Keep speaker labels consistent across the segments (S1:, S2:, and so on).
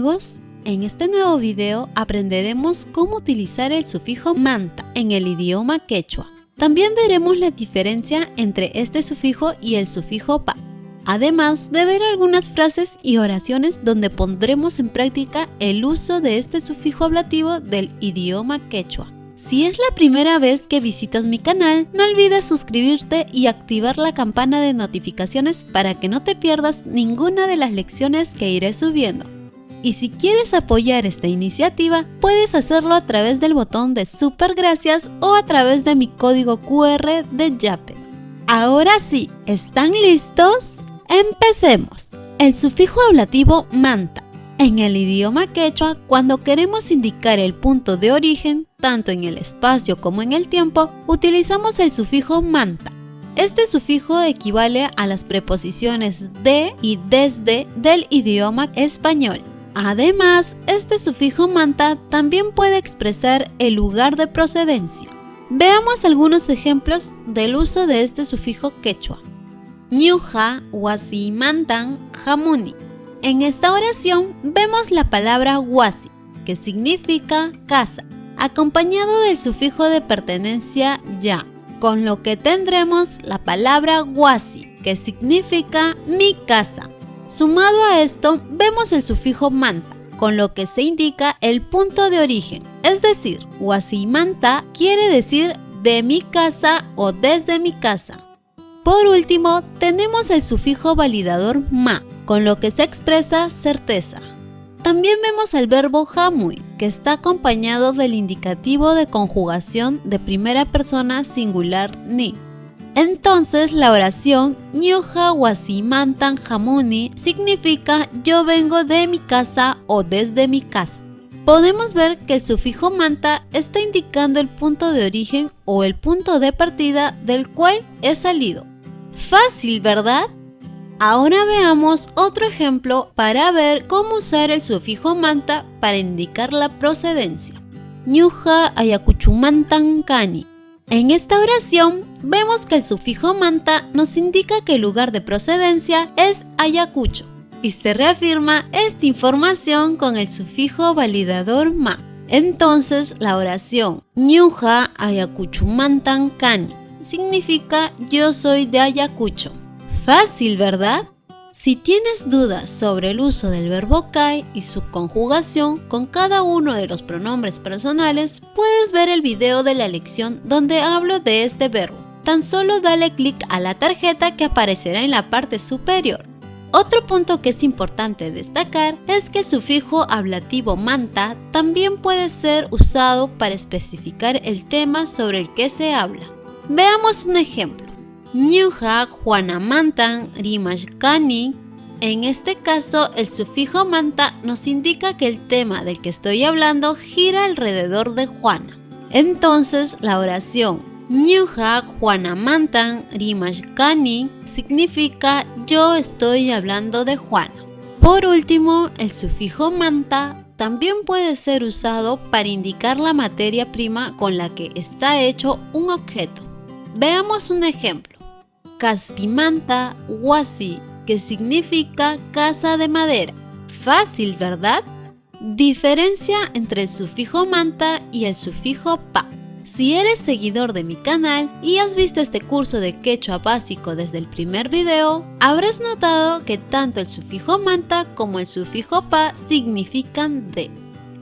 S1: amigos, en este nuevo video aprenderemos cómo utilizar el sufijo manta en el idioma quechua. También veremos la diferencia entre este sufijo y el sufijo pa, además de ver algunas frases y oraciones donde pondremos en práctica el uso de este sufijo ablativo del idioma quechua. Si es la primera vez que visitas mi canal, no olvides suscribirte y activar la campana de notificaciones para que no te pierdas ninguna de las lecciones que iré subiendo. Y si quieres apoyar esta iniciativa, puedes hacerlo a través del botón de Super Gracias o a través de mi código QR de Yape. Ahora sí, ¿están listos? ¡Empecemos! El sufijo ablativo manta. En el idioma quechua, cuando queremos indicar el punto de origen, tanto en el espacio como en el tiempo, utilizamos el sufijo manta. Este sufijo equivale a las preposiciones de y desde del idioma español. Además, este sufijo manta también puede expresar el lugar de procedencia. Veamos algunos ejemplos del uso de este sufijo quechua. Ñuqa wasimantan hamuni. En esta oración vemos la palabra wasi, que significa casa, acompañado del sufijo de pertenencia ya, con lo que tendremos la palabra wasi, que significa mi casa. Sumado a esto, vemos el sufijo manta, con lo que se indica el punto de origen, es decir, wasimanta quiere decir de mi casa o desde mi casa. Por último, tenemos el sufijo validador ma, con lo que se expresa certeza. También vemos el verbo hamui, que está acompañado del indicativo de conjugación de primera persona singular ni. Entonces, la oración Ñuqa wasimantan hamuni significa yo vengo de mi casa o desde mi casa. Podemos ver que el sufijo manta está indicando el punto de origen o el punto de partida del cual he salido. Fácil, ¿verdad? Ahora veamos otro ejemplo para ver cómo usar el sufijo manta para indicar la procedencia. Ñuqa ayacuchumantan kani. En esta oración vemos que el sufijo manta nos indica que el lugar de procedencia es Ayacucho y se reafirma esta información con el sufijo validador ma. Entonces la oración Ñuqa ayacuchumantan kani significa yo soy de Ayacucho. Fácil, ¿verdad? Si tienes dudas sobre el uso del verbo cae y su conjugación con cada uno de los pronombres personales, puedes ver el video de la lección donde hablo de este verbo. Tan solo dale clic a la tarjeta que aparecerá en la parte superior. Otro punto que es importante destacar es que el sufijo ablativo manta también puede ser usado para especificar el tema sobre el que se habla. Veamos un ejemplo. Ñuqa Juanamantan rimashkani. En este caso, el sufijo manta nos indica que el tema del que estoy hablando gira alrededor de Juana. Entonces, la oración Ñuqa Juanamantan rimashkani significa yo estoy hablando de Juana. Por último, el sufijo manta también puede ser usado para indicar la materia prima con la que está hecho un objeto. Veamos un ejemplo. Caspimanta wasi, que significa casa de madera. Fácil, ¿verdad? Diferencia entre el sufijo manta y el sufijo pa. Si eres seguidor de mi canal y has visto este curso de quechua básico desde el primer video, habrás notado que tanto el sufijo manta como el sufijo pa significan de.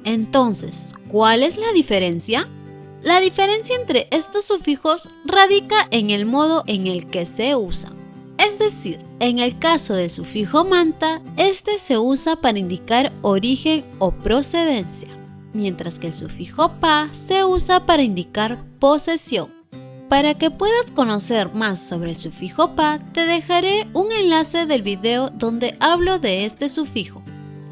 S1: Entonces, ¿cuál es la diferencia? La diferencia entre estos sufijos radica en el modo en el que se usan. Es decir, en el caso del sufijo manta, este se usa para indicar origen o procedencia, mientras que el sufijo pa se usa para indicar posesión. Para que puedas conocer más sobre el sufijo pa, te dejaré un enlace del video donde hablo de este sufijo.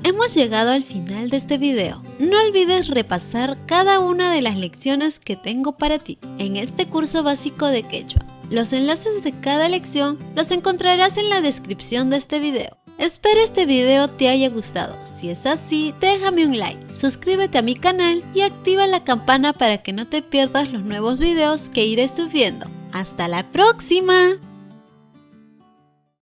S1: Hemos llegado al final de este video. No olvides repasar cada una de las lecciones que tengo para ti en este curso básico de quechua. Los enlaces de cada lección los encontrarás en la descripción de este video. Espero este video te haya gustado. Si es así, déjame un like, suscríbete a mi canal y activa la campana para que no te pierdas los nuevos videos que iré subiendo. ¡Hasta la próxima!